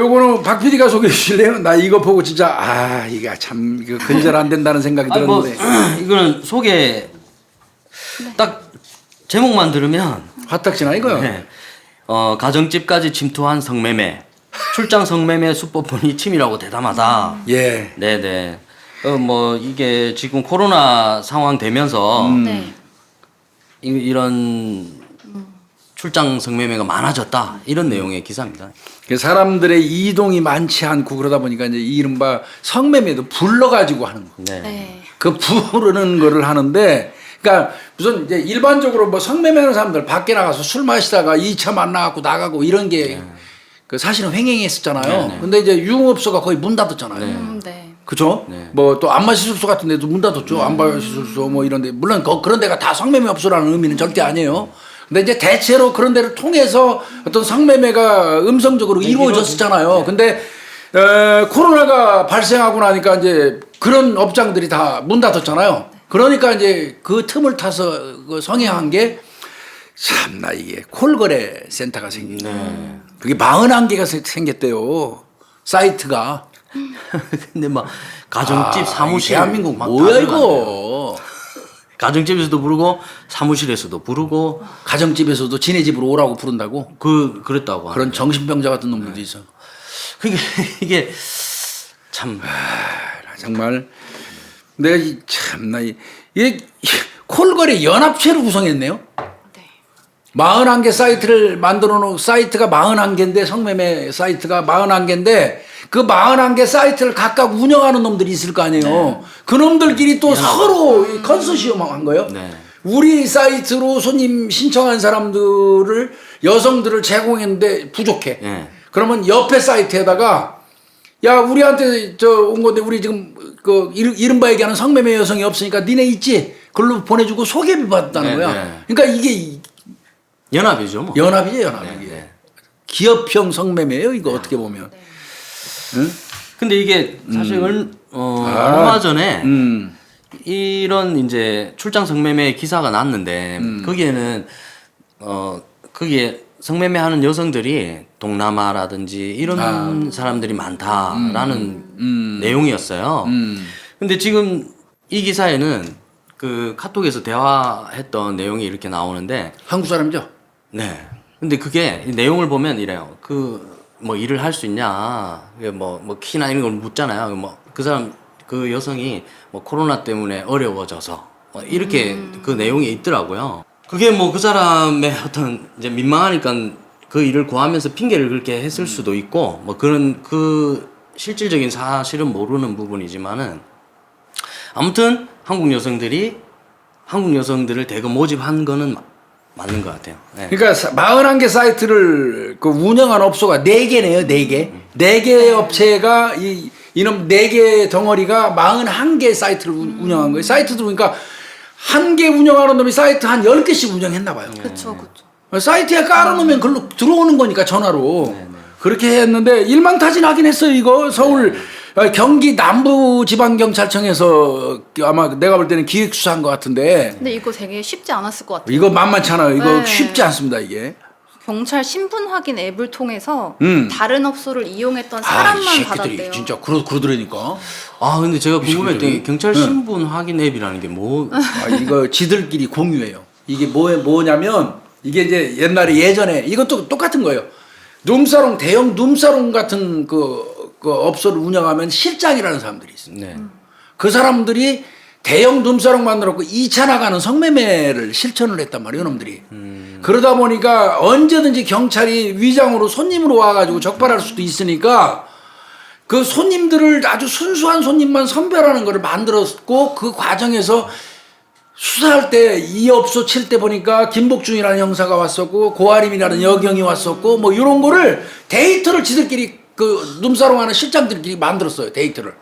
요거는 박 PD가 소개해 주실래요? 나 이거 보고 진짜 이거 참 이거 근절 안 된다는 생각이 들었는데. 이거는 소개 딱 제목만 들으면 화딱지나 이거요. 네. 가정집까지 침투한 성매매, 출장 성매매 수법본이 침이라고 대담하다. 예. 네네. 뭐 이게 지금 코로나 상황 되면서 네. 이런 출장 성매매가 많아졌다 이런 내용의 기사입니다. 그 사람들의 이동이 많지 않고 그러다 보니까 이제 이른바 성매매도 불러가지고 하는 거. 네. 네. 그 부르는 거를 하는데, 그러니까 무슨 이제 일반적으로 뭐 성매매하는 사람들 밖에 나가서 술 마시다가 2차 만나갖고 나가고 이런 게 그 사실은 횡행했었잖아요. 네. 근데 이제 유흥업소가 거의 문 닫았잖아요. 네. 그죠? 네. 뭐 또 안마시술소 같은 데도 문 닫았죠. 안마시술소 뭐 이런 데. 물론 그런 데가 다 성매매 업소라는 의미는 절대 아니에요. 근데 이제 대체로 그런 데를 통해서 어떤 성매매가 음성적으로 이루어졌었잖아요. 네. 근데 코로나가 발생하고 나니까 이제 그런 업장들이 다 문 닫았잖아요. 그러니까 이제 그 틈을 타서 그 성행한 게 참나 이게 콜거래 센터가 생긴 거예요. 그게 41개가 생겼대요. 사이트가. 근데 막 가정집 사무실 대한민국 막 뭐야 다 이거. 가정집에서도 부르고 사무실에서도 부르고 가정집에서도 지네 집으로 오라고 부른다고? 그랬다고 그런 하는데. 정신병자 같은 놈들도 있어. 그러니까 이게 참 정말 내가 참나 이게 콜거래 연합체를 구성했네요. 네. 41개 사이트를 만들어 놓은 사이트가 41개인데 성매매 사이트가 41개인데 그 41개 사이트를 각각 운영하는 놈들이 있을 거 아니에요. 네. 그 놈들끼리 또 서로 컨소시엄 한 거예요. 네. 우리 사이트로 손님 신청한 사람들을 여성들을 제공했는데 부족해. 네. 그러면 옆에 사이트에다가 야 우리한테 온 건데 우리 지금 그 이른바 얘기하는 성매매 여성이 없으니까 니네 있지? 글로 보내주고 소개비 받았다는 네, 거야. 네. 그러니까 이게 연합이죠 뭐. 연합이죠 연합. 네, 이게 네. 기업형 성매매예요 이거 어떻게 보면. 응? 근데 이게 사실 얼마 전에 음. 이런 이제 출장 성매매 기사가 났는데 거기에는 거기에 성매매하는 여성들이 동남아라든지 이런 사람들이 많다라는 내용이었어요. 근데 지금 이 기사에는 그 카톡에서 대화했던 내용이 이렇게 나오는데 한국 사람이죠? 네. 근데 그게 이 내용을 보면 이래요. 뭐 일을 할 수 있냐, 뭐 키나 이런 걸 묻잖아요. 뭐 그 사람 그 여성이 뭐 코로나 때문에 어려워져서 뭐 이렇게 그 내용이 있더라고요. 그게 뭐 그 사람의 어떤 이제 민망하니까 그 일을 구하면서 핑계를 그렇게 했을 수도 있고 뭐 그런 그 실질적인 사실은 모르는 부분이지만은 아무튼 한국 여성들을 대거 모집한 거는 맞는 것 같아요. 네. 그러니까 41개 사이트를 그 운영한 업소가 4개네요, 4개. 4개 업체가 이놈 4개 덩어리가 41개 사이트를 운영한 거예요. 사이트도 그러니까 한 개 운영하는 놈이 사이트 한 10개씩 운영했나 봐요. 그렇죠, 그렇죠. 사이트에 깔아놓으면 글로 들어오는 거니까 전화로. 그렇게 했는데 일망타진하긴 했어요, 이거. 서울 경기 남부지방경찰청에서 아마 내가 볼 때는 기획수사한 것 같은데 근데 이거 되게 쉽지 않았을 것 같아요. 이거 만만치 않아요. 이거 네. 쉽지 않습니다, 이게. 경찰 신분 확인 앱을 통해서 음. 다른 업소를 이용했던 이 사람만 새끼들이 받았대요. 진짜 그러더라니까. 근데 제가 궁금했던 게 경찰 네. 신분 확인 앱이라는 게 뭐? 이거 지들끼리 공유해요. 이게 뭐냐면 이게 이제 옛날에 예전에 이것도 똑같은 거예요. 룸사롱 대형 룸사롱 같은 그 업소를 운영하면 실장이라는 사람들이 있어요. 네. 그 사람들이 대형 룸사롱 만들었고 2차 나가는 성매매를 실천을 했단 말이에요, 놈들이. 그러다 보니까 언제든지 경찰이 위장으로 손님으로 와가지고 적발할 수도 있으니까 그 손님들을 아주 순수한 손님만 선별하는 거를 만들었고 그 과정에서 수사할 때 이 업소 칠 때 보니까 김복중이라는 형사가 왔었고 고아림이라는 여경이 왔었고 뭐 이런 거를 데이터를 지들끼리 그 룸사롱 하는 실장들끼리 만들었어요, 데이터를.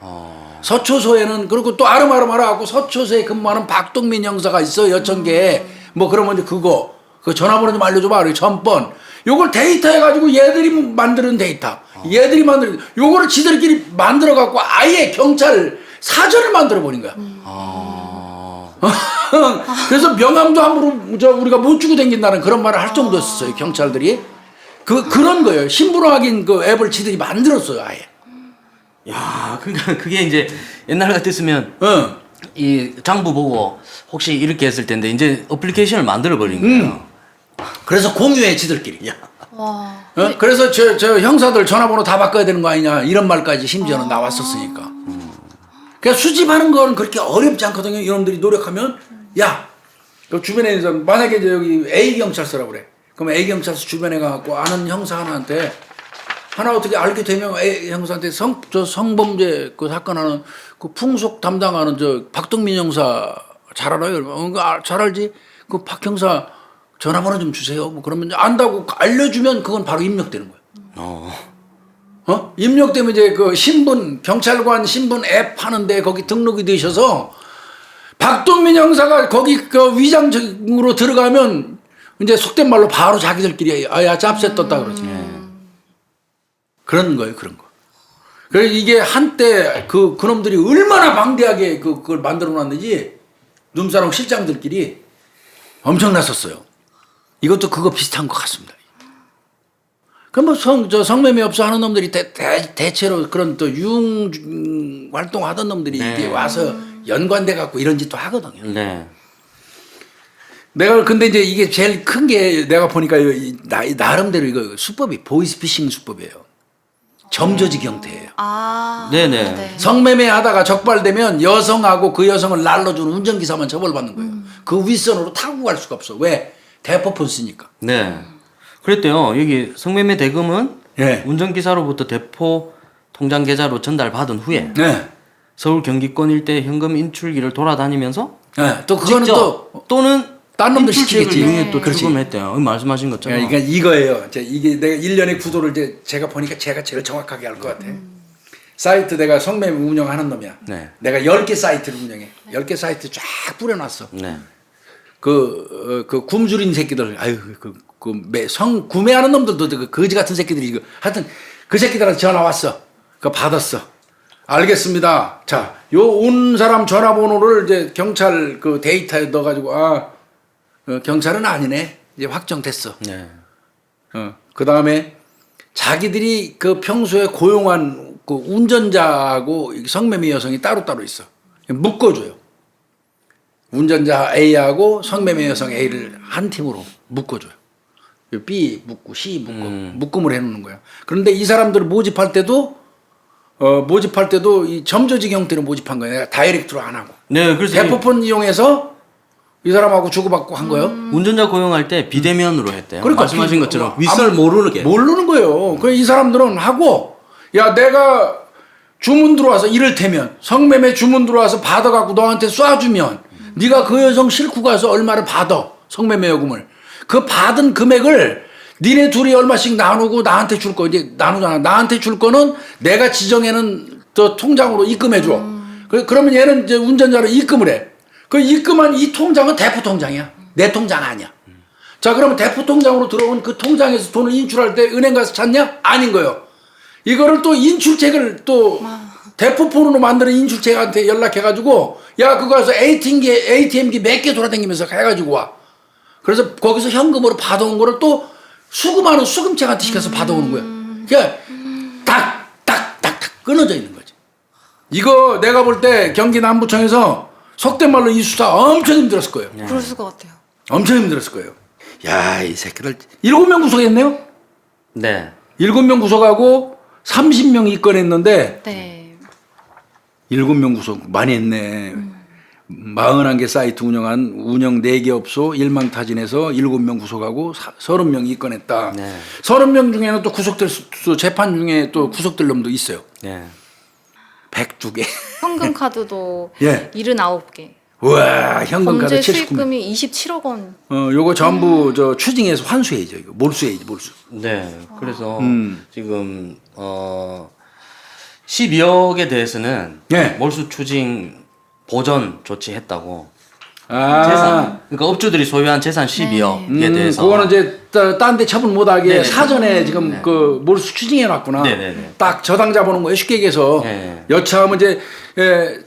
서초소에는 그리고 또 아름아름하고 서초소에 근무하는 박동민 형사가 있어 여천계에 뭐 그러면 이제 그 전화번호 좀 알려줘봐. 그리고 전번 요걸 데이터 해가지고 얘들이 만드는 데이터 얘들이 만드는 요거를 지들끼리 만들어갖고 아예 경찰 사전을 만들어 버린 거야. 그래서 명함도 함부로 우리가 못 주고 다닌다는 그런 말을 할 정도였어요, 경찰들이. 그런 거예요. 신분호 확인 그 앱을 지들이 만들었어요, 아예. 야, 그러니까 그게 이제 옛날 같았으면 이 장부 보고 혹시 이렇게 했을 텐데 이제 어플리케이션을 만들어 버린 거예요. 그래서 공유해 지들끼리. 와. 그래서 저 형사들 전화번호 다 바꿔야 되는 거 아니냐 이런 말까지 심지어는 나왔었으니까. 그러니까 수집하는 건 그렇게 어렵지 않거든요. 이놈들이 노력하면 야, 그 주변에서 만약에 이제 여기 A 경찰서라고 그래. 그럼 A 경찰서 주변에 가갖고 아는 형사 하나한테 하나 어떻게 알게 되면 A 형사한테 저 성범죄 그 사건 하는 그 풍속 담당하는 저 박동민 형사 잘 알아요. 잘 알지. 그 박 형사 전화번호 좀 주세요. 뭐 그러면 안다고 알려주면 그건 바로 입력되는 거예요. 입력되면 이제 그 신분, 경찰관 신분 앱 하는데 거기 등록이 되셔서 박동민 형사가 거기 그 위장으로 들어가면 이제 속된 말로 바로 자기들끼리 아야 짭새 떴다 그러지. 그런 거예요, 그런 거. 그래서 이게 한때 그놈들이 얼마나 방대하게 그걸 만들어 놨는지 눈사람 실장들끼리 엄청났었어요. 이것도 그거 비슷한 것 같습니다. 그럼 뭐 성매매 업소 하는 놈들이 대체로 그런 또 유흥 활동하던 놈들이 네. 이게 와서 연관돼 갖고 이런 짓도 하거든요. 네. 내가 근데 이제 이게 제일 큰 게 내가 보니까 나름대로 이거 수법이 보이스피싱 수법이에요. 점조지 형태예요. 아. 네네. 네. 성매매 하다가 적발되면 여성하고 그 여성을 날려주는 운전기사만 처벌받는 거예요. 그 윗선으로 타고 갈 수가 없어. 왜? 대포폰 쓰니까. 네. 그랬대요. 여기 성매매 대금은 예. 운전기사로부터 대포 통장 계좌로 전달받은 후에 네. 서울 경기권 일대 현금 인출기를 돌아다니면서 네. 또 그거는 직접 또는 딴 놈들 인출책을 시키겠지. 이용해 또 그렇지. 출금했대요. 말씀하신 것처럼. 그러니까 이거예요. 이게 내가 일련의 구도를 이제 제가 보니까 제가 제일 정확하게 알 것 같아. 사이트 내가 성매매 운영하는 놈이야. 네. 내가 10개 사이트를 운영해. 10개 사이트 쫙 뿌려놨어. 네. 그 굶주린 새끼들, 아유, 구매하는 놈들도 그 거지 같은 새끼들이 이거. 하여튼 그 새끼들한테 전화 왔어. 그거 받았어. 알겠습니다. 자, 요 온 사람 전화번호를 이제 경찰 그 데이터에 넣어가지고, 경찰은 아니네. 이제 확정됐어. 네. 그 다음에 자기들이 그 평소에 고용한 그 운전자하고 성매매 여성이 따로따로 있어. 묶어줘요. 운전자 A하고 성매매 여성 A를 한 팀으로 묶어줘요. B 묶고 C 묶고 묶음을 해놓는 거야. 그런데 이 사람들을 모집할 때도 이 점조직 형태로 모집한 거야. 내가 다이렉트로 안 하고. 네, 그래서 대포폰 이용해서 이 사람하고 주고받고 한 거예요. 운전자 고용할 때 비대면으로 했대요. 그러니까 말씀하신 것처럼 윗선을 모르게. 모르는 거예요. 그래 이 사람들은 하고 야 내가 주문 들어와서 이를테면 성매매 주문 들어와서 받아갖고 너한테 쏴주면 네가 그 여성 싣고 가서 얼마를 받아 성매매 요금을 그 받은 금액을 니네 둘이 얼마씩 나누고 나한테 줄 거 이제 나누잖아. 나한테 줄 거는 내가 지정해는 저 통장으로 입금해 줘. 그러면 얘는 이제 운전자로 입금을 해. 그 입금한 이 통장은 대포 통장이야. 내 통장 아니야. 자, 그러면 대포 통장으로 들어온 그 통장에서 돈을 인출할 때 은행 가서 찾냐? 아닌 거예요. 이거를 또 인출책을 또 대포폰으로 만드는 인출책한테 연락해가지고 야, 그거 가서 ATM기 몇 개 돌아다니면서 해가지고 와. 그래서 거기서 현금으로 받아온 거를 또 수금하는 수금책한테 시켜서 받아오는 거야. 그러니까 딱 끊어져 있는 거지. 이거 내가 볼 때 경기 남부청에서 속된 말로 이 수사 엄청 힘들었을 거예요. 그랬을 것 같아요. 엄청 힘들었을 거예요. 야, 이 새끼들 7명 구속했네요. 네. 7명 구속하고 30명 입건했는데 네. 7명 구속 많이 했네. 41개 사이트 운영 4개 업소 일망타진해서 7명 구속하고 30명 입건했다. 네. 30명 중에는 또 구속될 재판 중에 또 구속될 놈도 있어요. 네. 102개. 현금 카드도 예. 79개. 우와, 현금카드 범죄 79명. 수익금이 27억 원. 요거 전부 저 추징해서 환수해야죠. 이거 몰수해야지, 몰수. 네. 그래서 지금 12억에 대해서는 네. 몰수 추징 보전 조치했다고. 아, 재산. 그러니까 업주들이 소유한 재산 12억에 대해서. 그거는 이제 딴 데 처분 못하게 네네. 사전에 지금 네. 그 몰수 추징해 놨구나. 네네네. 딱 저당 잡아놓은 거예요. 쉽게 얘기해서. 네. 여차하면 이제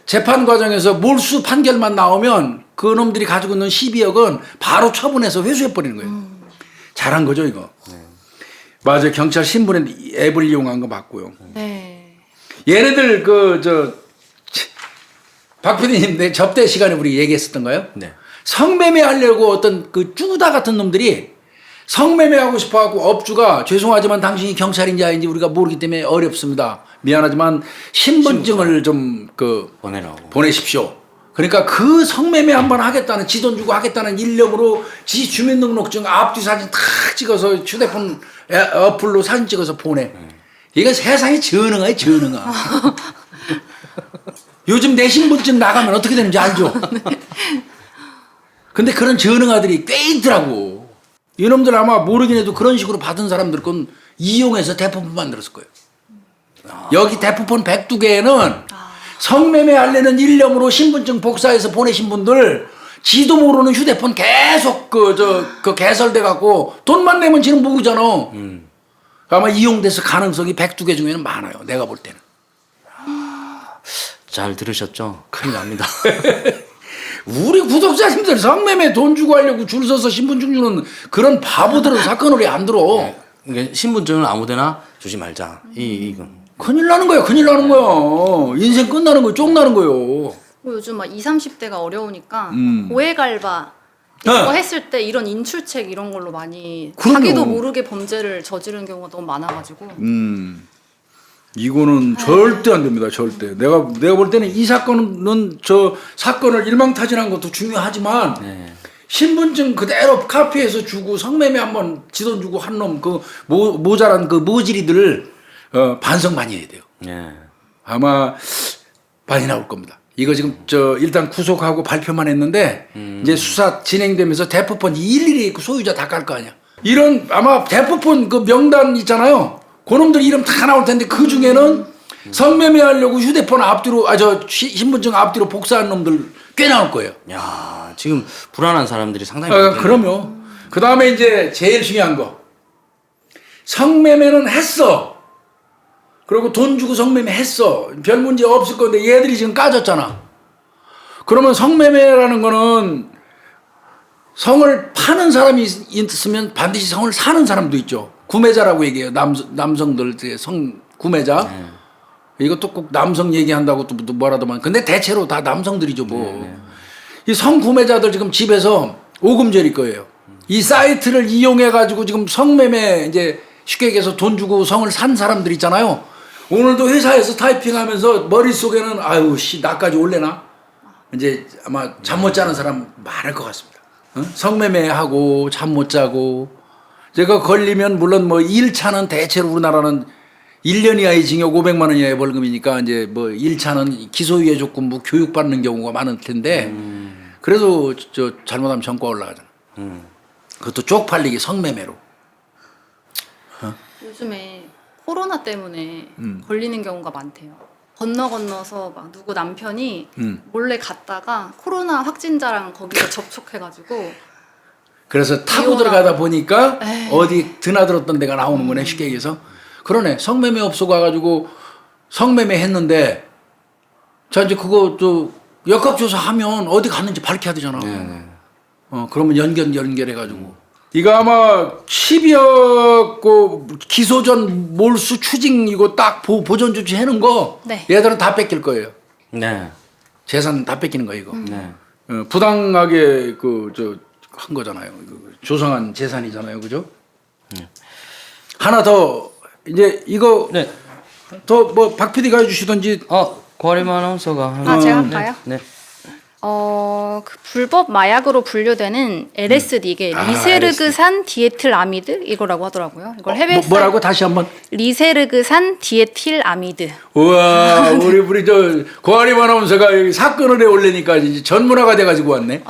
재판 과정에서 몰수 판결만 나오면 그 놈들이 가지고 있는 12억은 바로 처분해서 회수해 버리는 거예요. 잘한 거죠, 이거. 맞아요. 경찰 신분에 앱을 이용한 거 맞고요. 네. 얘네들 박 PD님 내 접대 시간에 우리 얘기했었던가요? 네. 성매매 하려고 어떤 그 쭈다 같은 놈들이 성매매 하고 싶어 하고 업주가 죄송하지만 당신이 경찰인지 아닌지 우리가 모르기 때문에 어렵습니다. 미안하지만 신분증을 좀 보내라고. 보내십시오. 그러니까 그 성매매 한번 하겠다는 지 돈 주고 하겠다는 일념으로 지 주민등록증 앞뒤 사진 탁 찍어서 휴대폰 어플로 사진 찍어서 보내. 이거 세상에 전응아요, 전응아. 요즘 내 신분증 나가면 어떻게 되는지 알죠? 근데 그런 전응아들이 꽤 있더라고. 이놈들 아마 모르긴 해도 그런 식으로 받은 사람들 건 이용해서 대포폰 만들었을 거예요. 여기 대포폰 102개에는 성매매 하려는 일념으로 신분증 복사해서 보내신 분들 지도 모르는 휴대폰 계속 그 개설돼 갖고 돈만 내면 지는 모르잖아. 아마 이용돼서 가능성이 102개 중에는 많아요. 내가 볼 때는. 잘 들으셨죠? 큰일 납니다. 우리 구독자님들 성매매 돈 주고 하려고 줄 서서 신분증 주는 그런 바보들은 사건으로 안 들어. 그러니까 신분증을 아무데나 주지 말자. 이건. 큰일 나는 거야. 큰일 나는 거야. 인생 끝나는 거야. 쫑나는 거요. 뭐 요즘 막 20, 30대가 어려우니까 고액알바 네. 이거 했을 때 이런 인출책 이런 걸로 많이 그럼요. 자기도 모르게 범죄를 저지르는 경우가 너무 많아가지고 이거는 절대 안 됩니다. 절대. 내가 볼 때는 이 사건은 저 사건을 일망타진한 것도 중요하지만 네. 신분증 그대로 카피해서 주고 성매매 한번 지돈 주고 한 놈 그 모자란 그 모질이들 반성 많이 해야 돼요. 네. 아마 많이 나올 겁니다. 이거 지금 일단 구속하고 발표만 했는데 이제 수사 진행되면서 대포폰 일일이 그 소유자 다 깔 거 아니야. 이런 아마 대포폰 그 명단 있잖아요. 그놈들 이름 다 나올 텐데 그 중에는 성매매 하려고 휴대폰 앞뒤로 신분증 앞뒤로 복사한 놈들 꽤 나올 거예요. 야, 지금 불안한 사람들이 상당히 많겠네요. 그럼요. 그 다음에 이제 제일 중요한 거. 성매매는 했어. 그리고 돈 주고 성매매 했어. 별 문제 없을 건데 얘들이 지금 까졌잖아. 그러면 성매매라는 거는 성을 파는 사람이 있으면 반드시 성을 사는 사람도 있죠. 구매자라고 얘기해요. 남성들 성 구매자. 이것도 꼭 남성 얘기한다고 또 뭐라더만. 근데 대체로 다 남성들이죠 뭐. 이 성 구매자들 지금 집에서 오금절일 거예요. 이 사이트를 이용해 가지고 지금 성매매 이제 쉽게 얘기해서 돈 주고 성을 산 사람들 있잖아요. 오늘도 회사에서 타이핑하면서 머릿속에는 아유 씨 나까지 올래나? 이제 아마 잠 못 자는 사람 많을 것 같습니다. 성매매하고 잠 못 자고 제가 걸리면 물론 뭐 1차는 대체로 우리나라는 1년 이하의 징역 500만 원 이하의 벌금이니까 이제 뭐 1차는 기소유예 조건부 교육받는 경우가 많을 텐데 그래도 잘못하면 전과 올라가잖아. 그것도 쪽팔리게 성매매로. 요즘에 코로나 때문에 걸리는 경우가 많대요. 건너서 막 누구 남편이 몰래 갔다가 코로나 확진자랑 거기서 접촉해가지고 그래서 타고 이혼하고. 들어가다 보니까 에이. 어디 드나들었던 데가 나오는 거네 쉽게 얘기해서. 그러네. 성매매 업소 가가지고 성매매 했는데 자 이제 그거 또 역학조사하면 어디 갔는지 밝혀야 되잖아. 네. 그러면 연결해가지고. 이거 아마 10여 기소 전 몰수 추징 이거 딱 보존 조치 해놓은 거 네. 얘들은 다 뺏길 거예요. 네. 재산 다 뺏기는 거 이거. 네. 부당하게 한 거잖아요. 조성한 재산이잖아요, 그죠? 하나 더 이제 이거 네. 더 뭐 박 PD가 해주시던지. 고아림 아나운서가 제가 할까요? 네. 그 불법 마약으로 분류되는 LSD 이게 리세르그산 디에틸아미드 이거라고 하더라고요. 이걸 해외 뭐라고 다시 한번. 리세르그산 디에틸아미드. 우와 우리 고아리 아나운서가 여기 사건을 해 올리니까 이제 전문화가 돼가지고 왔네.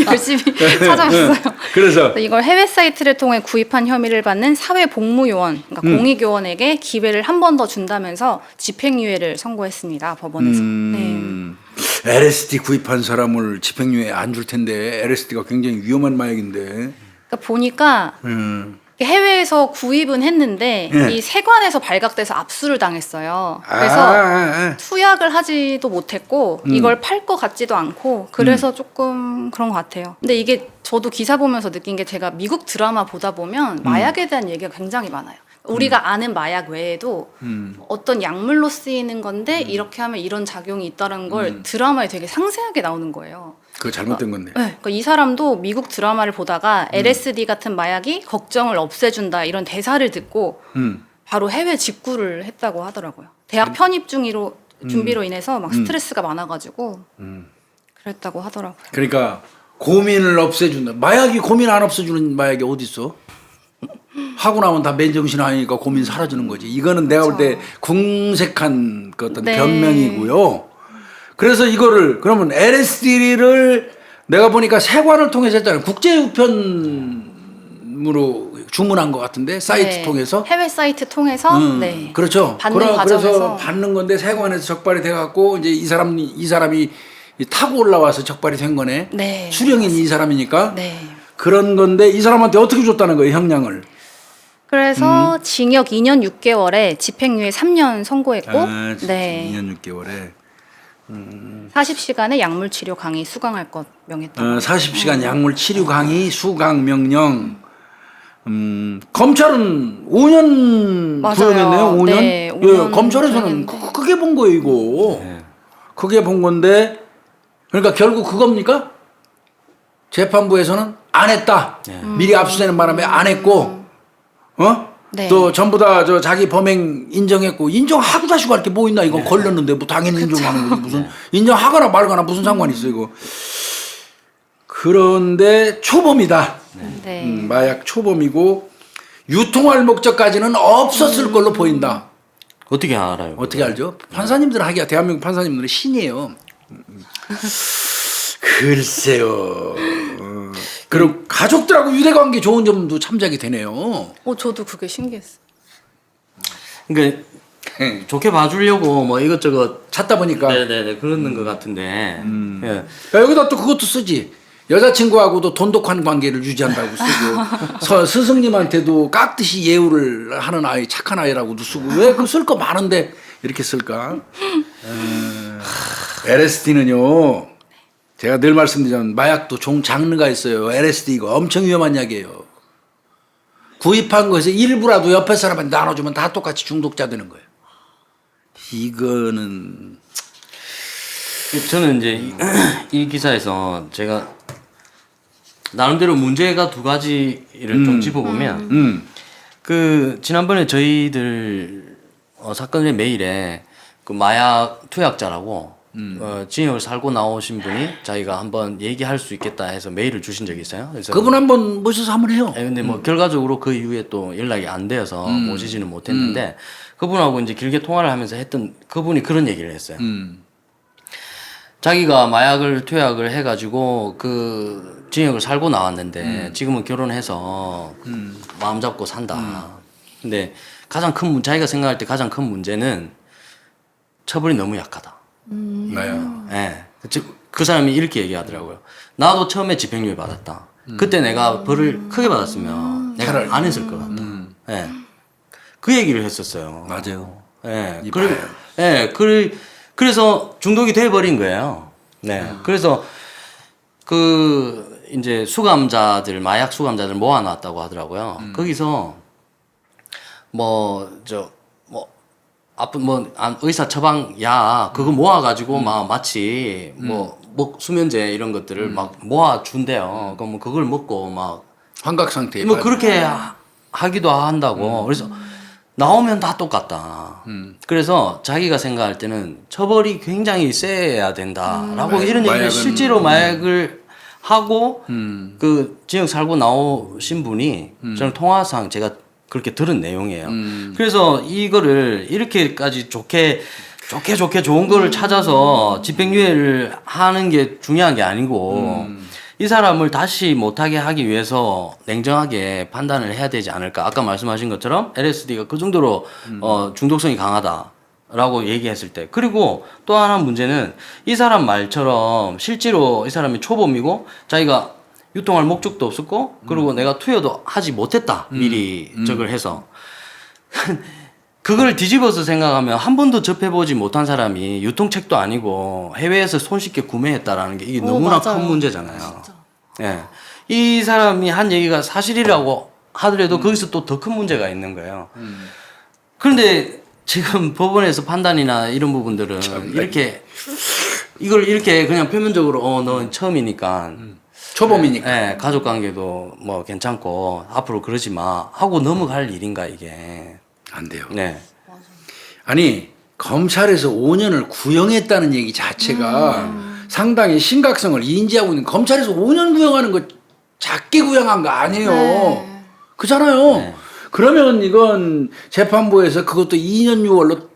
열심히 찾아봤어요. 그래서 이걸 해외 사이트를 통해 구입한 혐의를 받는 사회복무요원, 그러니까 공익요원에게 기회를 한 번 더 준다면서 집행유예를 선고했습니다. 법원에서. 네. LSD 구입한 사람을 집행유예 안 줄 텐데 LSD가 굉장히 위험한 마약인데. 그러니까 보니까 해외에서 구입은 했는데 예. 이 세관에서 발각돼서 압수를 당했어요. 그래서 투약을 하지도 못했고 이걸 팔 것 같지도 않고 그래서 조금 그런 것 같아요. 근데 이게 저도 기사 보면서 느낀 게 제가 미국 드라마 보다 보면 마약에 대한 얘기가 굉장히 많아요. 우리가 아는 마약 외에도 어떤 약물로 쓰이는 건데 이렇게 하면 이런 작용이 있다는 걸 드라마에 되게 상세하게 나오는 거예요. 그거 잘못된 건데. 네, 그러니까 이 사람도 미국 드라마를 보다가 LSD 같은 마약이 걱정을 없애준다 이런 대사를 듣고 바로 해외 직구를 했다고 하더라고요. 대학 편입 준비로 인해서 막 스트레스가 많아가지고 그랬다고 하더라고요. 그러니까 고민을 없애준다. 마약이 고민 안 없애주는 마약이 어디 있어? 하고 나면 다 맨정신 아니니까 고민 사라지는 거지. 이거는 내가 볼 때 궁색한 그 어떤 네. 변명이고요. 그래서 이거를 그러면 LSD를 내가 보니까 세관을 통해서 했잖아요. 국제 우편으로 주문한 것 같은데 사이트 네, 통해서. 해외 사이트 통해서 네. 그렇죠. 받는 그래서 과정에서 받는 건데 세관에서 적발이 돼갖고 이제 이 사람이 타고 올라와서 적발이 된 거네. 네. 수령인 이 사람이니까. 네. 그런 건데 이 사람한테 어떻게 줬다는 거예요, 형량을? 그래서 징역 2년 6개월에 집행유예 3년 선고했고 네. 2년 6개월에 40시간의 약물 치료 강의 수강할 것 명했다. 40시간 약물 치료 강의 수강 명령. 검찰은 5년 맞아요. 구형했네요. 5년. 네, 예, 5년 검찰에서는 구형했는데. 크게 본 거예요, 이거. 크게 본 건데 그러니까 결국 그겁니까? 재판부에서는 안 했다. 미리 압수되는 바람에 안 했고, 네. 또 전부 다 저 자기 범행 인정했고 인정하고 다시 갈 게 뭐 있나 이거 걸렸는데 뭐 당연히 인정하는 거지 무슨 인정하거나 말거나 무슨 상관이 있어 이거. 그런데 초범이다. 네. 마약 초범이고 유통할 목적까지는 없었을 걸로 보인다. 어떻게 알아요? 어떻게 알죠? 판사님들 하기야 대한민국 판사님들은 신이에요. 글쎄요. 그리고 가족들하고 유대관계 좋은 점도 참작이 되네요. 저도 그게 신기했어요. 그러니까 좋게 봐주려고 뭐 이것저것 찾다 보니까 네네네 그러는 것 같은데 예. 야, 여기다 또 그것도 쓰지. 여자친구하고도 돈독한 관계를 유지한다고 쓰고 스승님한테도 깍듯이 예우를 하는 아이 착한 아이라고도 쓰고 왜 그 쓸 거 많은데 이렇게 쓸까? LSD는요. 제가 늘 말씀드리자면 마약도 종 장르가 있어요. LSD 이거 엄청 위험한 약이에요. 구입한 것에서 일부라도 옆에 사람한테 나눠주면 다 똑같이 중독자 되는 거예요. 이거는 저는 이제 이 기사에서 제가 나름대로 문제가 두 가지를 좀 짚어보면 그 지난번에 저희들 사건의 메일에 그 마약 투약자라고 징역을 살고 나오신 분이 자기가 한번 얘기할 수 있겠다 해서 메일을 주신 적이 있어요. 그래서 그분 한번 모셔서 한번 해요. 근데 뭐 결과적으로 그 이후에 또 연락이 안 되어서 모시지는 못했는데 그분하고 이제 길게 통화를 하면서 했던 그분이 그런 얘기를 했어요. 자기가 마약을 투약을 해가지고 그 징역을 살고 나왔는데 지금은 결혼해서 마음 잡고 산다. 근데 가장 큰 자기가 생각할 때 가장 큰 문제는 처벌이 너무 약하다. 나요. 예. 그 사람이 이렇게 얘기하더라고요. 나도 처음에 집행유예 받았다. 그때 내가 벌을 크게 받았으면 내가 차라리. 안 했을 것 같다. 예. 그 얘기를 했었어요. 맞아요. 예. 이봐요. 그래서 중독이 돼버린 거예요. 네. 그래서 그 이제 수감자들 마약 수감자들 모아놨다고 하더라고요. 거기서 아픈 의사 처방 약 그거 모아가지고 막 마치 수면제 이런 것들을 막 모아 준대요. 그럼 그걸 먹고 막 환각 상태에 뭐 빠져. 그렇게 하기도 한다고. 그래서 나오면 다 똑같다. 그래서 자기가 생각할 때는 처벌이 굉장히 세야 된다라고 이런 얘기를 마약은- 실제로 마약을 하고 그 지역 살고 나오신 분이 저는 통화상 제가 그렇게 들은 내용이에요. 그래서 이거를 이렇게까지 좋게 좋은 거를 찾아서 집행유예를 하는 게 중요한 게 아니고 이 사람을 다시 못하게 하기 위해서 냉정하게 판단을 해야 되지 않을까. 아까 말씀하신 것처럼 LSD가 그 정도로 중독성이 강하다라고 얘기했을 때. 그리고 또 하나 문제는 이 사람 말처럼 실제로 이 사람이 초범이고 자기가 유통할 목적도 없었고 그리고 내가 투여도 하지 못했다. 미리 저걸 해서. 그걸 뒤집어서 생각하면 한 번도 접해보지 못한 사람이 유통책도 아니고 해외에서 손쉽게 구매했다라는 게 이게 너무나 맞아요. 큰 문제잖아요. 예. 이 사람이 한 얘기가 사실이라고 하더라도 거기서 또 더 큰 문제가 있는 거예요. 그런데 지금 법원에서 판단이나 이런 부분들은 이렇게 이걸 이렇게 그냥 표면적으로 넌 처음이니까 초범이니까. 네, 가족 관계도 뭐 괜찮고 앞으로 그러지 마 하고 넘어갈 일인가 이게. 안 돼요. 네. 아니 검찰에서 5년을 구형했다는 얘기 자체가 상당히 심각성을 인지하고 있는, 검찰에서 5년 구형하는 거 작게 구형한 거 아니에요. 네. 그잖아요. 네. 그러면 이건 재판부에서 그것도 2년 6월로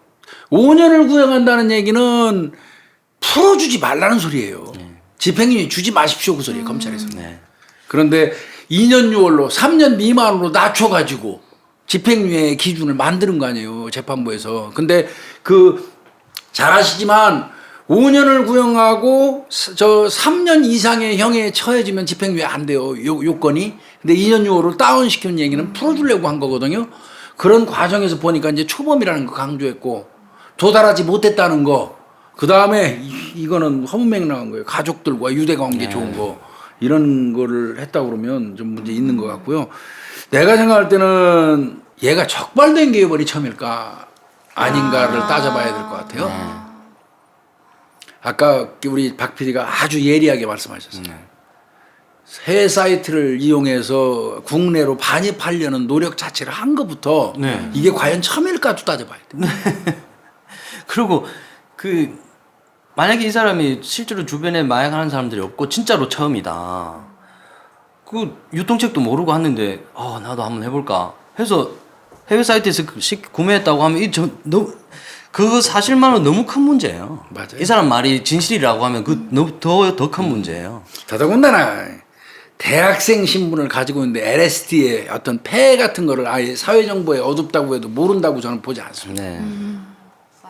5년을 구형한다는 얘기는 풀어주지 말라는 소리예요. 집행유예 주지 마십시오 그 소리예요 검찰에서. 네. 그런데 2년 6월로 3년 미만으로 낮춰가지고 집행유예 기준을 만드는 거 아니에요 재판부에서. 근데 잘 아시지만 5년을 구형하고 저 3년 이상의 형에 처해지면 집행유예 안 돼요 요건이. 근데 2년 6월을 다운시키는 얘기는 풀어주려고 한 거거든요. 그런 과정에서 보니까 이제 초범이라는 거 강조했고 도달하지 못했다는 거. 그 다음에 이거는 허무맹랑한 거예요. 가족들과 유대관계 좋은 거 이런 거를 했다 그러면 좀 문제 있는 것 같고요. 내가 생각할 때는 얘가 적발된 계열이 처음일까 아닌가를 따져봐야 될 것 같아요. 아까 우리 박 PD가 아주 예리하게 말씀하셨어요. 해외 사이트를 이용해서 국내로 반입하려는 노력 자체를 한 것부터 네. 이게 과연 처음일까도 따져봐야 돼요. 그리고 만약에 이 사람이 실제로 주변에 마약하는 사람들이 없고 진짜로 처음이다. 그 유통책도 모르고 하는데 나도 한번 해볼까 해서 해외 사이트에서 구매했다고 하면 그 사실만은 너무 큰 문제예요. 맞아요. 이 사람 말이 진실이라고 하면 더 큰 문제예요. 더더군다나 대학생 신분을 가지고 있는데 LSD의 어떤 폐해 같은 거를 아예 사회정보에 어둡다고 해도 모른다고 저는 보지 않습니다. 네.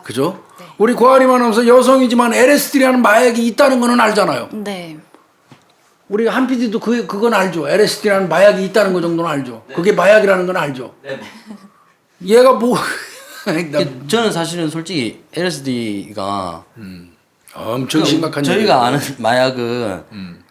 그죠? 우리 고아리만 하면서 여성이지만 LSD라는 마약이 있다는 거는 알잖아요. 네. 우리 한 PD도 그건 알죠. LSD라는 마약이 있다는 거 정도는 알죠. 그게 마약이라는 건 알죠. 얘가 뭐 저는 사실은 솔직히 LSD가 엄청 심각한 저희가 얘기예요. 아는 마약은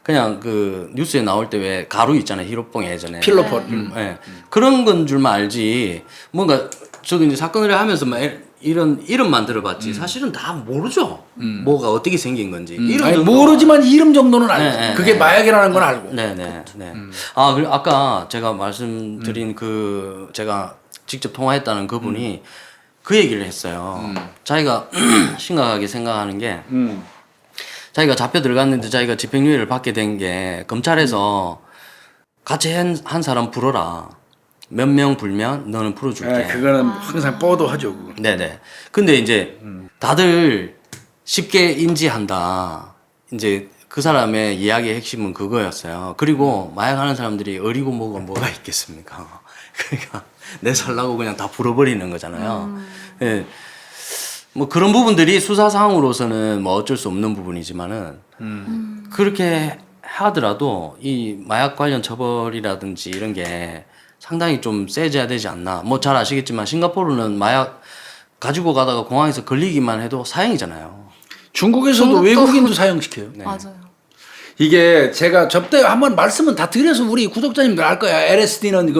그냥 그 뉴스에 나올 때 왜 가루 있잖아요. 히로뽕 예전에. 필로폰. 예. 그런 건 줄만 알지. 뭔가 저도 이제 사건을 하면서 막 이런 이름만 들어봤지. 사실은 다 모르죠. 뭐가 어떻게 생긴 건지. 이름 아니, 정도 모르지만 이름 정도는 알죠. 네, 그게 네. 마약이라는 건 알고. 네네. 네. 그리고 아까 제가 말씀드린 제가 직접 통화했다는 그분이 그 얘기를 했어요. 자기가 심각하게 생각하는 게 자기가 잡혀 들어갔는데 자기가 집행유예를 받게 된 게 검찰에서 같이 한 사람 불어라. 몇 명 불면 너는 풀어줄게. 네, 그거는 항상 뻐도하죠. 그거. 네네. 근데 이제 다들 쉽게 인지한다. 이제 그 사람의 이야기의 핵심은 그거였어요. 그리고 마약하는 사람들이 어리고 뭐가 있겠습니까? 그러니까 내 살라고 그냥 다 불어버리는 거잖아요. 예. 뭐 그런 부분들이 수사상으로서는 뭐 어쩔 수 없는 부분이지만은 그렇게 하더라도 이 마약 관련 처벌이라든지 이런 게 상당히 좀 세져야 되지 않나. 뭐 잘 아시겠지만 싱가포르는 마약 가지고 가다가 공항에서 걸리기만 해도 사형이잖아요. 중국에서도 외국인도 사용시켜요. 맞아요. 이게 제가 접대 한번 말씀은 다 드려서 우리 구독자님들 알 거야. LSD는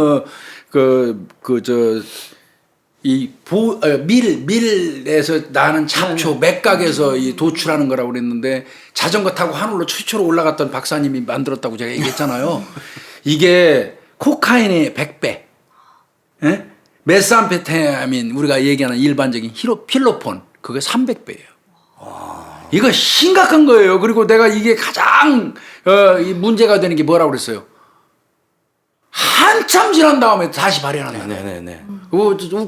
밀에서 나는 잡초 맥각에서 이 도출하는 거라고 그랬는데 자전거 타고 하늘로 최초로 올라갔던 박사님이 만들었다고 제가 얘기했잖아요. 이게 코카인의 100배, 예? 메스암페타민 우리가 얘기하는 일반적인 필로폰 그게 300배예요. 이거 심각한 거예요. 그리고 내가 이게 가장 이 문제가 되는 게 뭐라고 그랬어요? 한참 지난 다음에 다시 발현한다. 네네네.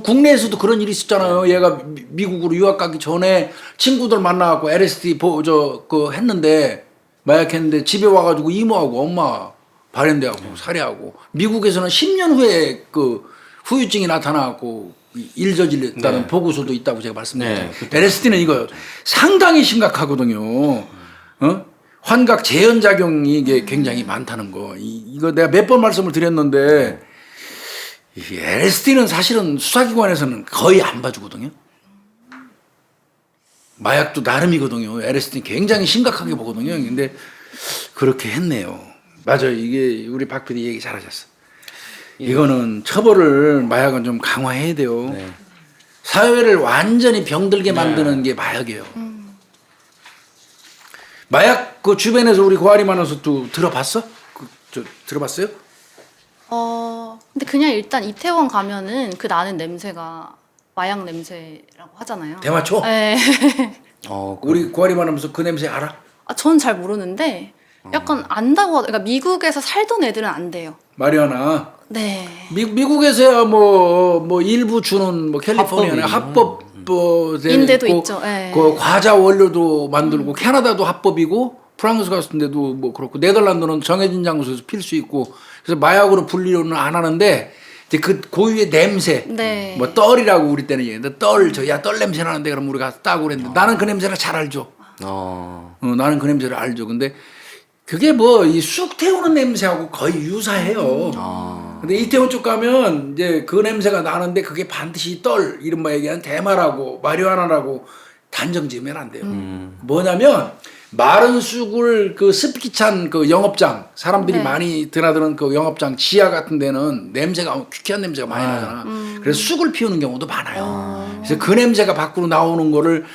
국내에서도 그런 일이 있었잖아요. 얘가 미국으로 유학 가기 전에 친구들 만나갖고 LSD 했는데 마약했는데 집에 와가지고 이모하고 엄마 발현돼갖고 살해하고 미국에서는 10년 후에 그 후유증이 나타나갖고 일 저질렀다는 네. 보고서도 있다고 제가 말씀드렸잖아요. 네, LSD는 이거 상당히 심각하거든요. 환각 재현작용이 이게 굉장히 많다는 거. 이거 내가 몇 번 말씀을 드렸는데 이 LSD는 사실은 수사기관에서는 거의 안 봐주거든요. 마약도 나름이거든요. LSD는 굉장히 심각하게 보거든요. 근데 그렇게 했네요. 맞아요. 이게 우리 박 PD 얘기 잘하셨어. 이거는 처벌을 마약은 좀 강화해야 돼요. 네. 사회를 완전히 병들게 만드는 게 마약이에요. 마약 그 주변에서 우리 고아리 만나서도 들어봤어? 들어봤어요? 근데 그냥 일단 이태원 가면은 그 나는 냄새가 마약 냄새라고 하잖아요. 대마초? 네. 우리 고아리 만나면서 그 냄새 알아? 전 잘 모르는데 약간 안다고 그러니까 미국에서 살던 애들은 안 돼요. 마리화나 네. 미국에서야 뭐 일부 주는 뭐 캘리포니아는 합법 인데도 있죠. 네. 그 과자 원료도 만들고 캐나다도 합법이고 프랑스 같은 데도 뭐 그렇고 네덜란드는 정해진 장소에서 필 수 있고 그래서 마약으로 분리는 안 하는데 이제 그 고유의 냄새 네. 뭐 떨이라고 우리 때는 얘기했는데 떨 냄새 나는데 그럼 우리가 따고 그랬는데 나는 그 냄새를 잘 알죠. 나는 그 냄새를 알죠. 근데 그게 뭐 이 쑥 태우는 냄새하고 거의 유사해요. 근데 이태원 쪽 가면 이제 그 냄새가 나는데 그게 반드시 이른바 얘기하는 대마라고 마리화나라고 단정 지으면 안 돼요. 뭐냐면 마른 쑥을 그 습기 찬 그 영업장 사람들이 네. 많이 드나드는 그 영업장 지하 같은 데는 냄새가 퀴퀴한 냄새가 많이 나잖아. 그래서 쑥을 피우는 경우도 많아요. 그래서 그 냄새가 밖으로 나오는 거를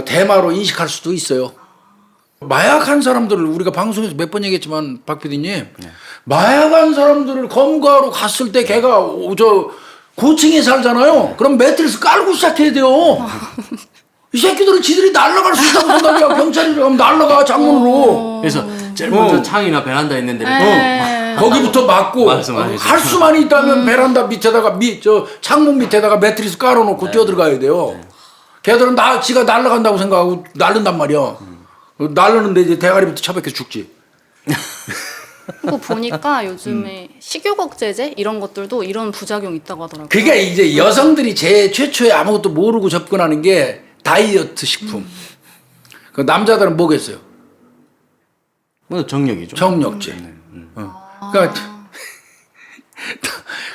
대마로 인식할 수도 있어요. 마약한 사람들을 우리가 방송에서 몇 번 얘기했지만 박 PD님 마약한 사람들을 검거하러 갔을 때 걔가 고층에 살잖아요. 그럼 매트리스 깔고 시작해야 돼요. 이 새끼들은 지들이 날아갈 수 있다고 생각해요. 경찰이 가면 날아가 창문으로. 그래서 제일 먼저 창이나 베란다 있는 데를 거기부터 막고 말씀하시죠. 할 수만 있다면 베란다 밑에다가 창문 밑에다가 매트리스 깔아놓고 뛰어들어가야 돼요. 걔들은 지가 날아간다고 생각하고 날른단 말이야. 날르는데 이제 대가리부터 처박혀 죽지. 그거 보니까 요즘에 식욕억제제 이런 것들도 이런 부작용 있다고 하더라고요. 그게 이제 여성들이 최초에 아무것도 모르고 접근하는 게 다이어트 식품. 그 남자들은 뭐겠어요? 뭐 정력이죠. 정력제. 그러니까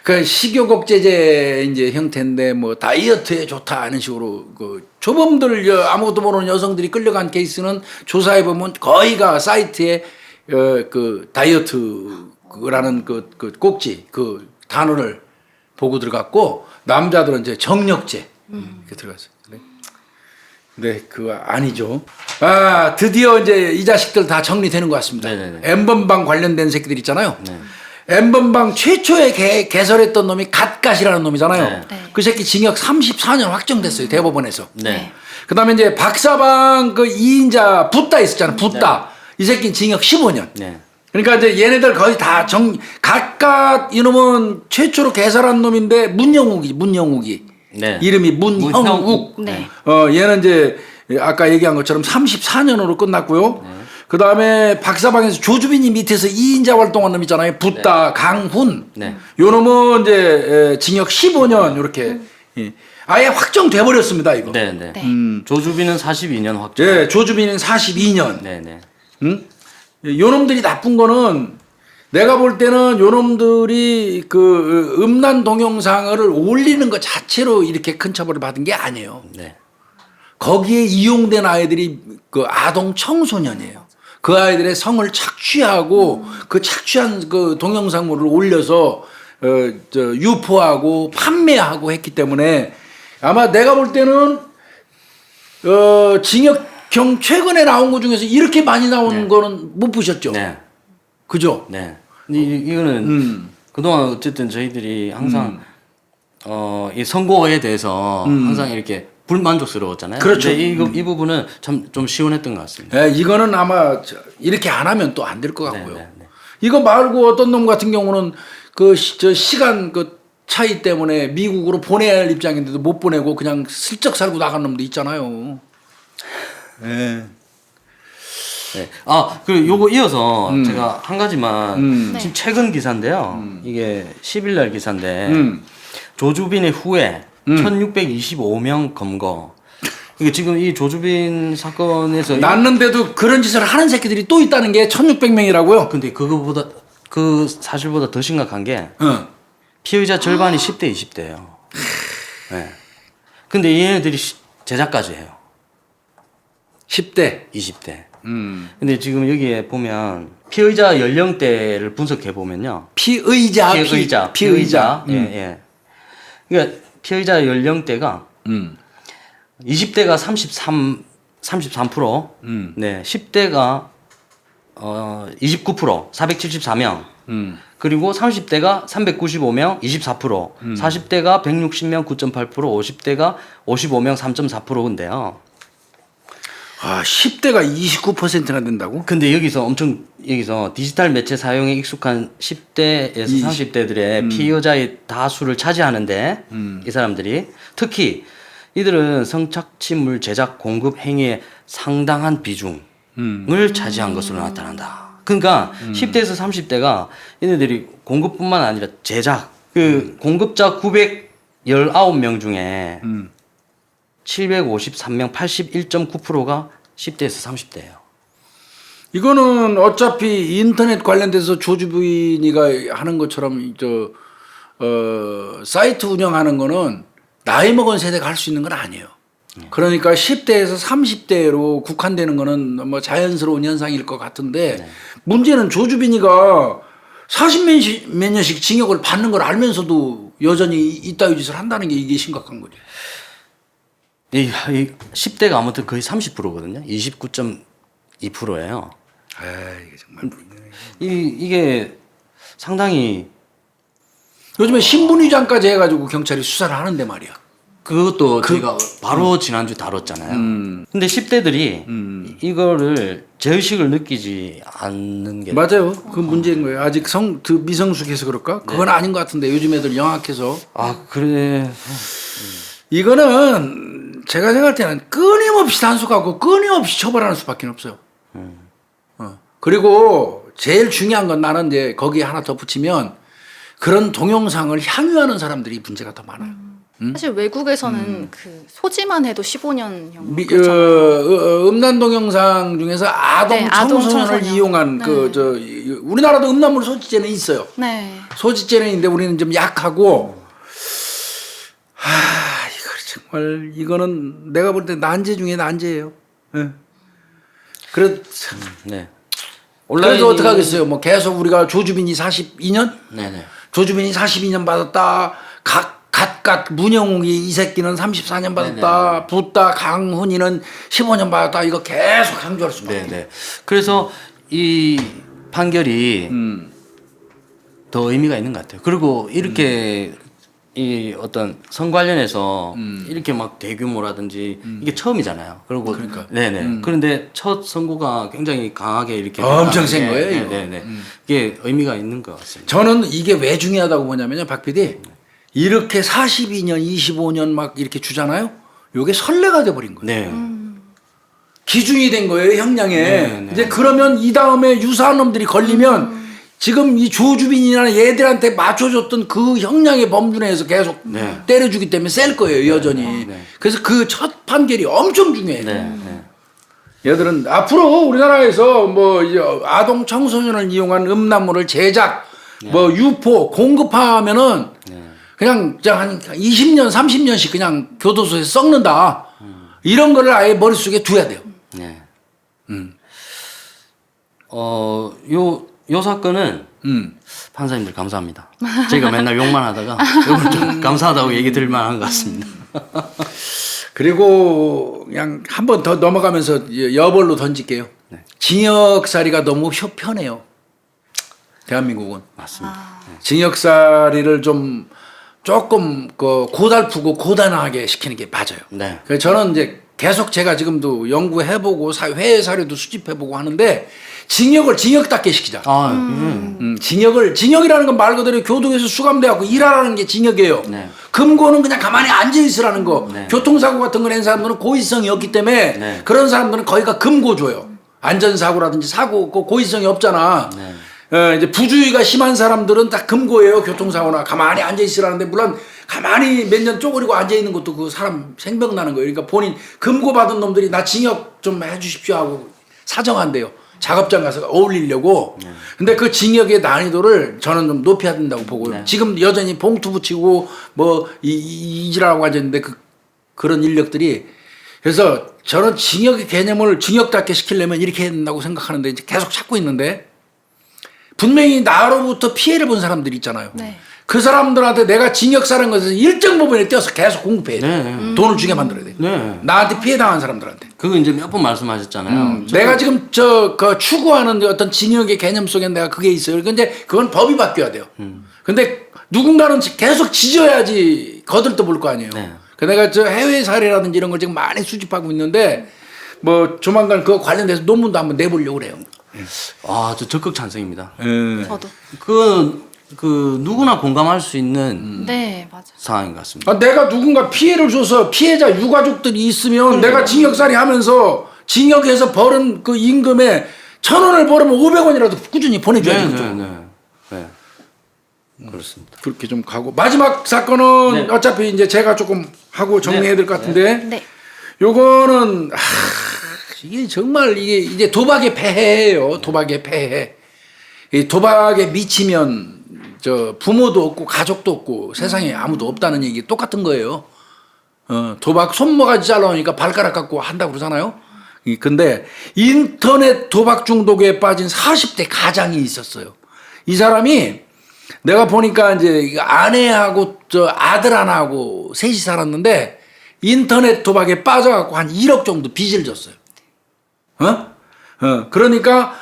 그 식욕억제제 이제 형태인데 뭐 다이어트에 좋다 이런 식으로 그 조범들 아무것도 모르는 여성들이 끌려간 케이스는 조사해 보면 거의가 사이트에 그 다이어트라는 그 꼭지 그 단어를 보고 들어갔고 남자들은 이제 정력제 이렇게 들어갔어요. 네, 그거 아니죠. 드디어 이제 이 자식들 다 정리되는 것 같습니다. 네네네. 엠번방 관련된 새끼들 있잖아요. 네. 엠번방 최초에 개설했던 놈이 갓갓이라는 놈이잖아요. 네. 네. 그 새끼 징역 34년 확정됐어요. 대법원에서. 네. 그 다음에 이제 박사방 그 2인자 붓다 있었잖아. 붓다. 이 새끼는 징역 15년. 네. 그러니까 이제 얘네들 거의 다 갓갓 이놈은 최초로 개설한 놈인데 문영욱이. 네. 이름이 문형욱. 네. 얘는 이제 아까 얘기한 것처럼 34년으로 끝났고요. 그 다음에 박사방에서 조주빈이 밑에서 2인자 활동한 놈 있잖아요. 붓다, 강훈. 네. 요 놈은 이제 징역 15년 이렇게 아예 확정돼 버렸습니다. 이거. 네, 네. 네. 조주빈은 42년 확정. 예, 조주빈은 42년. 네, 네. 요 놈들이 나쁜 거는 내가 볼 때는 요 놈들이 그 음란 동영상을 올리는 것 자체로 이렇게 큰 처벌을 받은 게 아니에요. 네. 거기에 이용된 아이들이 그 아동 청소년이에요. 그 아이들의 성을 착취하고 그 착취한 그 동영상물을 올려서 유포하고 판매하고 했기 때문에 아마 내가 볼 때는 징역형 최근에 나온 것 중에서 이렇게 많이 나온 거는 못 보셨죠? 네. 그죠? 네. 근데 이거는 그동안 어쨌든 저희들이 항상 이 선고에 대해서 항상 이렇게 불만족스러웠잖아요. 그렇죠. 근데 이 부분은 참 좀 시원했던 것 같습니다. 예, 이거는 아마 이렇게 안 하면 또 안 될 것 같고요. 네, 네, 네. 이거 말고 어떤 놈 같은 경우는 시간 그 차이 때문에 미국으로 보내야 할 입장인데도 못 보내고 그냥 슬쩍 살고 나간 놈도 있잖아요. 예. 네. 그리고 요거 이어서 제가 한 가지만 네. 지금 최근 기사인데요. 이게 10일 날 기사인데 조주빈의 후에 1625명 검거. 이게 지금 이 조주빈 사건에서 났는데도 그런 짓을 하는 새끼들이 또 있다는 게 1600명이라고요? 근데 그거보다 그 사실보다 더 심각한 게 피의자 절반이 10대 20대예요. 네. 근데 얘네들이 제작까지 해요. 10대. 20대. 근데 지금 여기에 보면 피의자 연령대를 분석해 보면요. 피의자. 예, 예. 그러니까 피의자 연령대가 20대가 33%, 네, 10대가 29%, 474명, 그리고 30대가 395명, 24%, 40대가 160명, 9.8%, 50대가 55명, 3.4%인데요. 아, 10대가 29%나 된다고? 근데 여기서 디지털 매체 사용에 익숙한 10대에서 30대들의 피의자의 다수를 차지하는데 이 사람들이 특히 이들은 성착취물 제작 공급 행위의 상당한 비중을 차지한 것으로 나타난다. 그러니까 10대에서 30대가 얘네들이 공급뿐만 아니라 제작 공급자 919명 중에 753명 81.9%가 10대에서 30대예요. 이거는 어차피 인터넷 관련돼서 조주빈이가 하는 것처럼 사이트 운영하는 거는 나이 먹은 세대가 할 수 있는 건 아니에요. 그러니까 10대에서 30대로 국한되는 거는 뭐 자연스러운 현상일 것 같은데 문제는 조주빈이가 40몇 년씩 징역을 받는 걸 알면서도 여전히 이따위 짓을 한다는 게 이게 심각한 거죠. 이 10대가 아무튼 거의 30%거든요. 29.2%예요. 아, 이게 정말 이게 상당히 요즘에 신분위장까지 해가지고 경찰이 수사를 하는데 말이야. 그것도 저희가 바로 지난주 다뤘잖아요. 근데 10대들이 이거를 죄의식을 느끼지 않는 게 맞아요. 그 문제인 거예요. 아직 미성숙해서 그럴까? 그건 아닌 것 같은데 요즘 애들 영악해서. 아 그래. 이거는 제가 생각할 때는 끊임없이 단속하고 끊임없이 처벌하는 수밖에 없어요. 그리고 제일 중요한 건 나는 이제 거기에 하나 덧붙이면 그런 동영상을 향유하는 사람들이 문제가 더 많아요. 사실 외국에서는 그 소지만 해도 15년형. 음란 동영상 중에서 아동 네, 아동 청소년을 청소년. 이용한 네. 우리나라도 음란물 소지죄는 있어요. 네. 소지죄는 있는데 우리는 좀 약하고 이거 정말 이거는 내가 볼 때 난제 중에 난제예요. 네. 네. 그래도 어떻게 하겠어요? 뭐 계속 우리가 조주빈이 42년? 네네. 조주빈이 42년 받았다. 갓 문영욱이 이 새끼는 34년 받았다. 붓다 강훈이는 15년 받았다. 이거 계속 강조할 수밖에. 네네. 그래서 이 판결이 더 의미가 있는 것 같아요. 그리고 이렇게 이 어떤 성 관련해서 이렇게 막 대규모라든지 이게 처음이잖아요. 그리고 네네. 그런데 첫 선고가 굉장히 강하게 이렇게 엄청 센 거예요, 이거. 네네. 이게 의미가 있는 것 같습니다. 저는 이게 왜 중요하다고 보냐면요, 박 PD. 이렇게 42년, 25년 막 이렇게 주잖아요. 요게 선례가 돼버린 거예요. 네. 기준이 된 거예요, 형량에. 네. 이제 그러면 이 다음에 유사한 놈들이 걸리면 지금 이 조주빈이나 얘들한테 맞춰줬던 그 형량의 범주 내에서 계속 때려주기 때문에 셀 거예요, 여전히. 그래서 그 첫 판결이 엄청 중요해요. 얘들은 앞으로 우리나라에서 뭐 이제 아동 청소년을 이용한 음란물을 제작, 뭐 유포, 공급하면은 그냥 한 20년, 30년씩 그냥 교도소에 썩는다. 이런 거를 아예 머릿속에 두어야 돼요. 네. 요 사건은 판사님들 감사합니다. 제가 맨날 욕만 하다가 요걸 좀 감사하다고 얘기 드릴 만한 것 같습니다. 그리고 그냥 한 번 더 넘어가면서 여벌로 던질게요. 징역살이가 너무 편해요. 대한민국은. 맞습니다. 징역살이를 조금 고달프고 고단하게 시키는 게 맞아요. 네. 그래서 저는 이제 계속 제가 지금도 연구해보고 회의 사료도 수집해보고 하는데 징역답게 시키자. 징역이라는 건 말 그대로 교도에서 수감돼갖고 일하라는 게 징역이에요. 네. 금고는 그냥 가만히 앉아있으라는 거. 네. 교통사고 같은 거 낸 사람들은 고의성이 없기 때문에 그런 사람들은 거기가 금고줘요. 안전사고라든지 사고 고의성이 없잖아. 이제 부주의가 심한 사람들은 다 금고예요. 교통사고나 가만히 앉아있으라는데 물론 가만히 몇 년 쪼그리고 앉아있는 것도 그 사람 생병나는 거예요. 그러니까 본인 금고받은 놈들이 나 징역 좀 해주십시오 하고 사정한대요. 작업장 가서 어울리려고. 근데 그 징역의 난이도를 저는 좀 높여야 된다고 보고요. 지금 여전히 봉투 붙이고 뭐 이지라고 앉아있는데 그런 인력들이 그래서 저는 징역의 개념을 징역답게 시키려면 이렇게 해야 된다고 생각하는데 이제 계속 찾고 있는데 분명히 나로부터 피해를 본 사람들이 있잖아요. 네. 그 사람들한테 내가 징역사라는 것을 일정 부분에 띄어서 계속 공급해야 돼. 네. 돈을 주게 만들어야 돼. 네. 나한테 피해 당한 사람들한테. 그거 이제 몇 번 말씀하셨잖아요. 내가 지금 그 추구하는 어떤 징역의 개념 속에 내가 그게 있어요. 근데 그건 법이 바뀌어야 돼요. 근데 누군가는 계속 지져야지 거들떠 볼 거 아니에요. 네. 그 내가 저 해외 사례라든지 이런 걸 지금 많이 수집하고 있는데 뭐 조만간 그거 관련돼서 논문도 한번 내보려고 그래요. 아, 저 적극 찬성입니다. 저도. 그 누구나 공감할 수 있는 네, 맞아. 상황인 것 같습니다. 아, 내가 누군가 피해를 줘서 피해자 유가족들이 있으면 내가 징역살이 하면서 징역에서 벌은 그 임금에 1,000원을 벌으면 500원이라도 꾸준히 보내줘야죠. 네. 그렇습니다. 그렇게 좀 가고 마지막 사건은 네. 어차피 이제 제가 조금 하고 정리해야 될 것 같은데 네. 요거는 이게 정말 이게 이제 도박의 폐해예요. 도박의 폐해. 이 도박에 미치면 저 부모도 없고 가족도 없고 세상에 아무도 없다는 얘기 똑같은 거예요. 도박 손모가지 잘라오니까 발가락 갖고 한다고 그러잖아요. 근데 인터넷 도박 중독에 빠진 40대 가장이 있었어요. 이 사람이 내가 보니까 이제 아내하고 저 아들 하나하고 셋이 살았는데 인터넷 도박에 빠져갖고 한 1억 정도 빚을 졌어요. 그러니까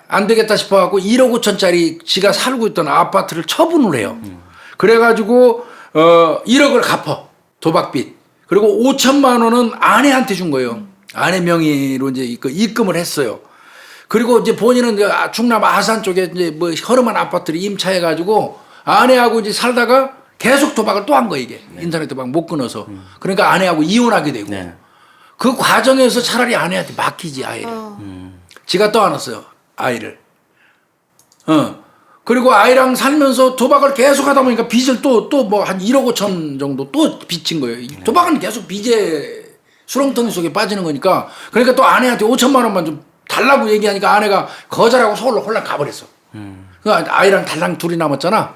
안 되겠다 싶어갖고 1억 5천짜리 지가 살고 있던 아파트를 처분을 해요. 그래가지고 1억을 갚어 도박빚. 그리고 5천만 원은 아내한테 준 거예요. 아내 명의로 이제 입금을 했어요. 그리고 이제 본인은 이제 충남 아산 쪽에 이제 뭐 허름한 아파트를 임차해가지고 아내하고 이제 살다가 계속 도박을 또 한 거예요, 이게. 인터넷 도박 못 끊어서. 그러니까 아내하고 이혼하게 되고. 네. 그 과정에서 차라리 아내한테 맡기지, 아이를. 지가 떠안았어요, 아이를. 그리고 아이랑 살면서 도박을 계속 하다 보니까 빚을 또 뭐 한 1억 5천 정도 또 빚진 거예요. 도박은 계속 빚의 수렁텅이 속에 빠지는 거니까. 그러니까 또 아내한테 5천만 원만 좀 달라고 얘기하니까 아내가 거절하고 서울로 홀랑 가버렸어. 그 아이랑 달랑 둘이 남았잖아.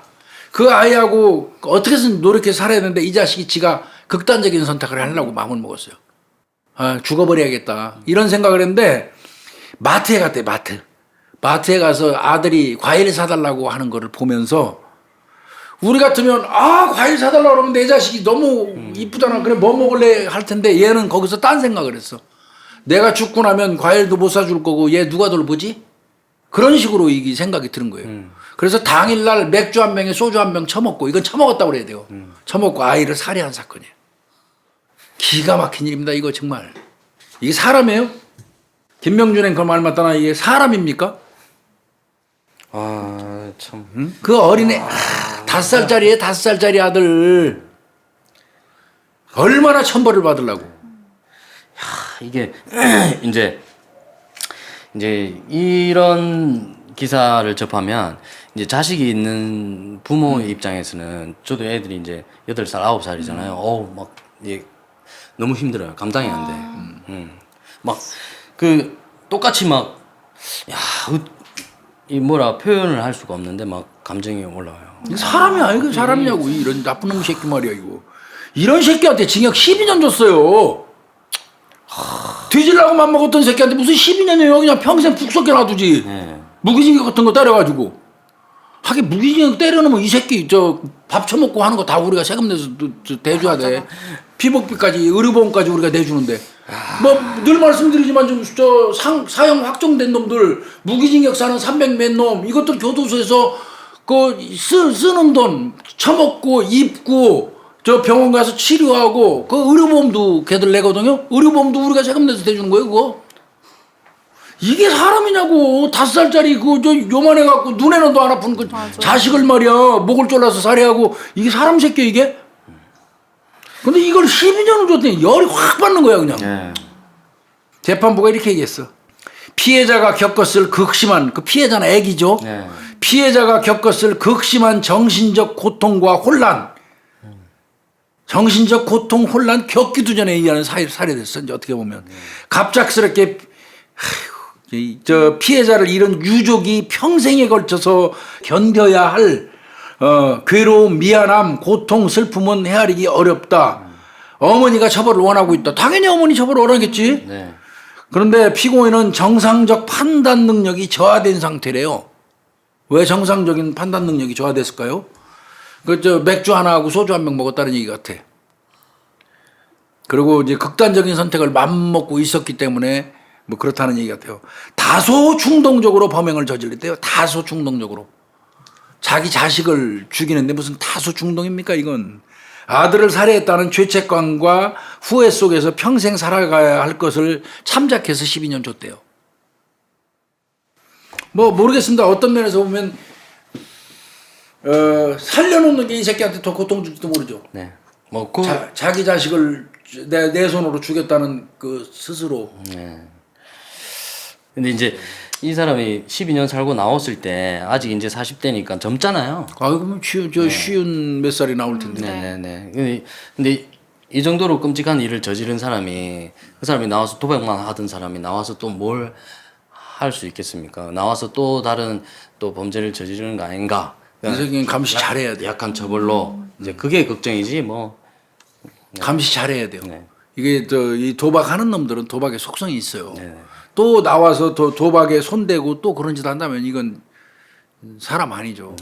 그 아이하고 어떻게 해서 노력해서 살아야 되는데 이 자식이 지가 극단적인 선택을 하려고 마음을 먹었어요. 죽어버려야겠다. 이런 생각을 했는데 마트에 갔대, 마트. 마트에 가서 아들이 과일 사달라고 하는 거를 보면서 우리 같으면 과일 사달라고 그러면 내 자식이 너무 이쁘잖아. 그래 뭐 먹을래 할 텐데 얘는 거기서 딴 생각을 했어. 내가 죽고 나면 과일도 못 사줄 거고 얘 누가 돌보지? 그런 식으로 이게 생각이 드는 거예요. 그래서 당일날 맥주 한 병에 소주 한 병 처먹고 이건 처먹었다고 그래야 돼요. 처먹고 아이를 살해한 사건이에요. 기가 막힌 일입니다. 이거 정말. 이게 사람이에요? 김명준은 그 말 맞다나 이게 사람입니까? 참. 그 어린애 5살짜리에 5살짜리 아들 얼마나 천벌을 받으려고. 이게 이제 이런 기사를 접하면 이제 자식이 있는 부모의 입장에서는 저도 애들이 이제 8살, 9살이잖아요. 어우, 막 이게 너무 힘들어요. 감당이 안 돼. 막 그 똑같이 막 이 뭐라 표현을 할 수가 없는데 막 감정이 올라와요. 사람이 아니고 사람이냐고 이런 나쁜 놈 새끼 말이야 이거. 이런 새끼한테 징역 12년 줬어요. 뒤질라고 맘먹었던 새끼한테 무슨 12년이에요. 그냥 평생 푹 썩게 놔두지. 네. 무기징역 같은 거 때려가지고. 하긴 무기징역 때려놓으면 이 새끼 저 밥 처먹고 하는 거 다 우리가 세금 내서 대줘야 돼. 피복비까지 의료보험까지 우리가 내주는데. 뭐 늘 말씀드리지만 좀 저 사형 확정된 놈들 무기징역 사는 300 몇 놈 이것들 교도소에서 그 쓰는 돈 처먹고 입고 저 병원 가서 치료하고 그 의료보험도 걔들 내거든요. 의료보험도 우리가 세금 내서 대주는 거예요 그거. 이게 사람이냐고. 5살짜리 그 저 요만해 갖고 눈에는 안 아픈 그 맞아. 자식을 말이야 목을 졸라서 살해하고 이게 사람 새끼야 이게. 근데 이걸 12년을 줬더니 열이 확 받는 거야 그냥. 네. 재판부가 이렇게 얘기했어. 피해자가 겪었을 극심한 그 피해자는 애기죠. 네. 피해자가 겪었을 극심한 정신적 고통과 혼란. 정신적 고통, 혼란 겪기도 전에 이 안에 살해됐어. 이제 어떻게 보면 갑작스럽게 저 피해자를 잃은 유족이 평생에 걸쳐서 견뎌야 할 괴로움, 미안함, 고통, 슬픔은 헤아리기 어렵다. 어머니가 처벌을 원하고 있다. 당연히 어머니 처벌을 원하겠지. 네. 그런데 피고인은 정상적 판단 능력이 저하된 상태래요. 왜 정상적인 판단 능력이 저하됐을까요? 저 맥주 하나하고 소주 한 병 먹었다는 얘기 같아. 그리고 이제 극단적인 선택을 맘먹고 있었기 때문에 뭐 그렇다는 얘기 같아요. 다소 충동적으로 범행을 저질렀대요. 다소 충동적으로. 자기 자식을 죽이는데 무슨 다소 충동입니까 이건. 아들을 살해했다는 죄책감과 후회 속에서 평생 살아가야 할 것을 참작해서 12년 줬대요. 뭐 모르겠습니다. 어떤 면에서 보면 살려놓는 게 이 새끼한테 더 고통 줄지도 모르죠. 네. 자기 자식을 내 손으로 죽였다는 그 스스로. 네. 근데 이제 이 사람이 12년 살고 나왔을 때 아직 이제 40대니까 젊잖아요. 그러면 쉬운 몇 살이 나올 텐데. 네네네. 근데 이 정도로 끔찍한 일을 저지른 사람이 그 사람이 나와서 도박만 하던 사람이 나와서 또 뭘 할 수 있겠습니까? 나와서 또 다른 또 범죄를 저지르는 거 아닌가? 이 새끼는 감시 잘해야 돼. 약한 처벌로 이제 그게 걱정이지 뭐. 감시 잘해야 돼요. 네. 이게 이 도박하는 놈들은 도박의 속성이 있어요. 네. 또 나와서 도박에 손대고 또 그런 짓 한다면 이건 사람 아니죠.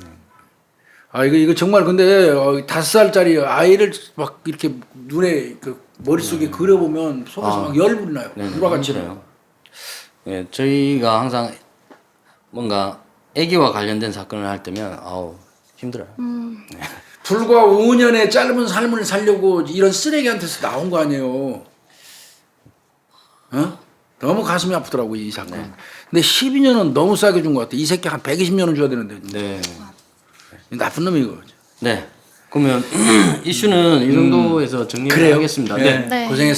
이거 정말 근데 5살짜리 아이를 막 이렇게 눈에 그 머릿속에 그려보면 속에서 막 열불이 나요. 불화같이 나요. 예, 저희가 항상 뭔가 아기와 관련된 사건을 할 때면 아우 힘들어요. 불과 5년의 짧은 삶을 살려고 이런 쓰레기한테서 나온 거 아니에요. 어? 너무 가슴이 아프더라고 이 사건. 근데 12년은 너무 싸게 준 것 같아. 이 새끼 한 120년은 줘야 되는데. 네. 나쁜 놈이 이거. 네. 그러면 이슈는 이 정도에서 정리를 그래요? 하겠습니다. 네. 네. 네. 고생했습니다.